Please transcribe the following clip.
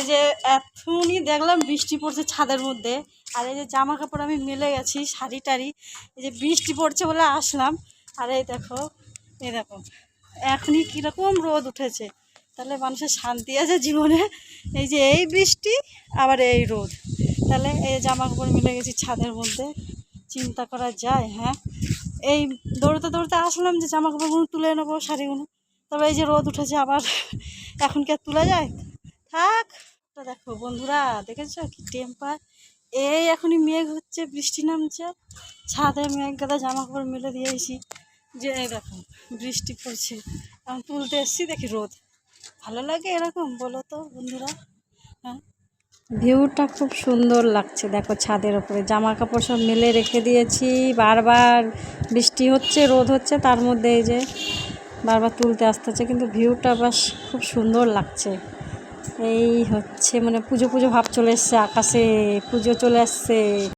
যে এখনই দেখলাম বৃষ্টি পড়ছে ছাদের মধ্যে, আর এই যে জামা কাপড় আমি মেলে গেছি, শাড়ি টাড়ি, এই যে বৃষ্টি পড়ছে বলে আসলাম। আর এই দেখো, এই দেখো এখনই কীরকম রোদ উঠেছে। তাহলে মানুষের শান্তি আছে জীবনে, এই যে এই বৃষ্টি আবার এই রোদ, তাহলে এই জামা কাপড় মিলে গেছি ছাদের মধ্যে, চিন্তা করা যায়। হ্যাঁ, এই দৌড়তে দৌড়তে আসলাম যে জামা কাপড়গুলো তুলে নেবো, শাড়িগুলো, তবে এই যে রোদ উঠেছে আবার, এখন কি আর তোলা যায়? থাক। তো দেখো বন্ধুরা, দেখেছো কি টেম্পার, এই এখনই মেঘ হচ্ছে, বৃষ্টি নামছে, ছাদে মেঘ গাদা জামা কাপড় মেলে দিয়েছি, যে এই দেখো বৃষ্টি পড়ছে, এখন তুলতে এসছি দেখি রোদ। ভালো লাগে এরকম, বলো তো বন্ধুরা? হ্যাঁ, ভিউটা খুব সুন্দর লাগছে। দেখো ছাদের ওপরে জামা কাপড় সব মেলে রেখে দিয়েছি, বারবার বৃষ্টি হচ্ছে রোদ হচ্ছে, তার মধ্যে এই যে বারবার তুলতে আসতে হচ্ছে, কিন্তু ভিউটা বাস খুব সুন্দর লাগছে। এই হচ্ছে মানে পুজো পুজো ভাব চলে এসছে আকাশে, পুজো চলে আসছে।